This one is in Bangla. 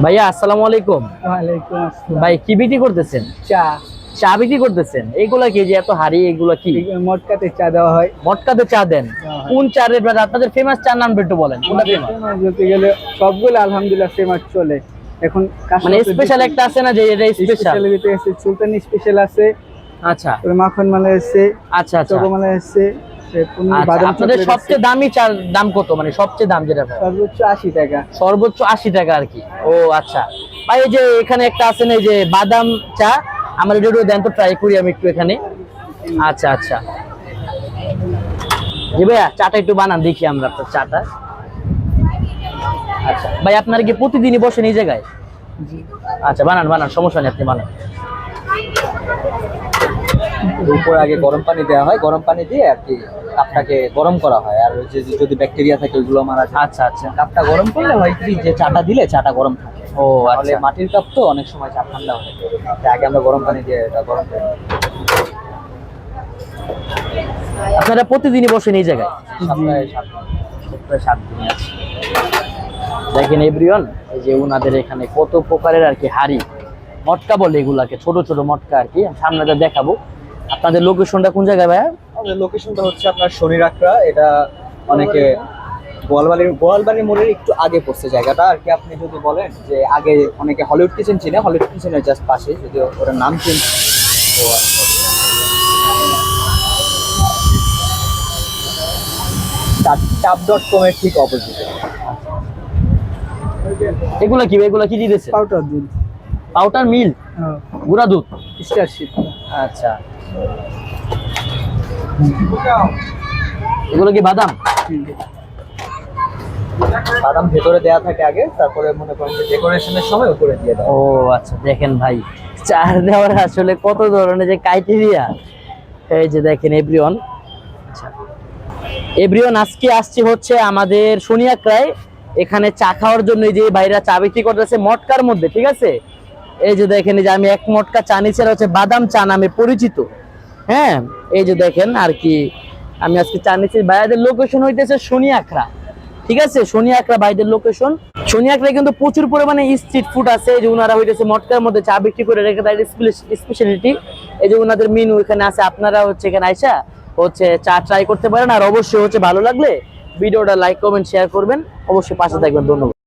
ভাইয়া আসসালামু আলাইকুম। ওয়ালাইকুম আসসালাম। ভাই কি বিক্রি করতেছেন? চা। চা বিক্রি করতেছেন? এইগুলা কি যে এত হাড়ি, এগুলা কি? মটকাতে চা দেওয়া হয়। মটকাতে চা দেন? কোন চা রেট? আপনাদের ফেমাস চার নাম একটু বলেন, কোনটা ফেমাস? বলতে গেলে সবগুলো আলহামদুলিল্লাহ ফেমাস চলে। এখন মানে স্পেশাল একটা আছে না যে এটা স্পেশাল? সুলতানি স্পেশাল আছে। আচ্ছা, মাখন মালাই আছে। আচ্ছা আচ্ছা, চকো মালাই আছে। আপনাদের সবচেয়ে দামি চার দাম কত? মানে সবচেয়ে দাম যেটা সর্বোচ্চ 80 টাকা। সর্বোচ্চ 80 টাকা আর কি। ও আচ্ছা ভাই, এই যে এখানে একটা আছে না, এই যে বাদাম চা, আমার এটা একটু দেন তো, ট্রাই করি আমি একটু এখানে। আচ্ছা আচ্ছা, জি ভাইয়া চাটা একটু বানান দেখি আমরা আপনার চাটা। আচ্ছা ভাই, আপনারা কি প্রতিদিনই বসেন এই জায়গায়? আচ্ছা, বানান বানান, সমস্যা নেই, আপনি বানান। উপরে আগে গরম পানি দেওয়া হয়, গরম পানি দিয়ে আর কি কাপটাকে গরম করা হয়, আর যদি ব্যাকটেরিয়া থাকে ওইগুলো মারা যায়। আচ্ছা আচ্ছা, কাপটা গরম করলে হয় কি যে চাটা দিলে চাটা গরম থাকে। ও তাহলে আচ্ছা, মাটির কাপ তো অনেক সময় চা ঠান্ডা হয়, তাই আগে আমরা গরম পানি দিয়ে এটা গরম করি। আপনারা প্রতিদিনই বসেন এই জায়গায়? সপ্তাহে সপ্তাহে 7 দিন আছে। দেখেন এভরিওয়ান, এই যে ওনাদের এখানে কত প্রকারের আর কি হাড়ি, মটকা বলে এগুলাকে, ছোট ছোট মটকা আর কি। সামনে যা দেখাবো। আপনাদের লোকেশনটা কোন জায়গায় ভাইয়া? আমাদের লোকেশনটা হচ্ছে আপনার শনির আখড়া। এটা অনেকে গোয়ালবাড়ির মোড়ের একটু আগে পড়ছে জায়গাটা আর কি। আপনি যদি বলেন যে আগে অনেকে হলিউড কিচেন চিনে, হলিউড কিচেনের জাস্ট পাশে, যদি ওটার নাম চেঞ্জ tap.com এর ঠিক অপোজিটে। এগুলা কি? এগুলা কি দিতেছে? পাউডার দুধ। পাউডার মিল্ক, গুঁড়া দুধ, স্টারশিপ। আচ্ছা। এগুলো কি বাদাম? বাদাম ভেতরে দেয়া থাকে আগে, তারপরে মনে করেন যে ডেকোরেশনের সময় উপরে দিয়ে দাও। ও আচ্ছা, দেখেন ভাই চার দেওয়ার আসলে কত ধরনের যে ক্রাইটেরিয়া। এই যে দেখেন এভরিওয়ান। আচ্ছা এভরিওয়ান, আজকে আসছি হচ্ছে আমাদের শনিয়াকড়ায়, এখানে চা খাওয়ার জন্য। এই যে ভাইরা চা বিক্রি করতেছে মটকার মধ্যে, ঠিক আছে? এই যে দেখেন, এই যে আমি এক মটকা চা নিচ্ছি, হচ্ছে বাদাম চা নামে পরিচিত। হ্যাঁ, এই যে দেখেন আর কি, আমি আজকে চা নিচ্ছি। ভাইয়াদের লোকেশন হইতেছে শনিয়াকড়া, ঠিক আছে? শনিয়াকড়া ভাইদের লোকেশন। শনিয়াকড়ায় কিন্তু প্রচুর পরিমাণে স্ট্রিট ফুড আছে। এই যে ওনারা হইতেছে মটকার মধ্যে চা বিক্রি করে রেখে দেয়, স্পেশালিটি। এই যে ওনাদের মেনু এখানে আছে, আপনারা হচ্ছে এখানে আইসা হচ্ছে চা ট্রাই করতে পারেন। আর অবশ্যই হচ্ছে ভালো লাগলে ভিডিওটা লাইক কমেন্ট শেয়ার করবেন, অবশ্যই পাশে থাকবেন। ধন্যবাদ।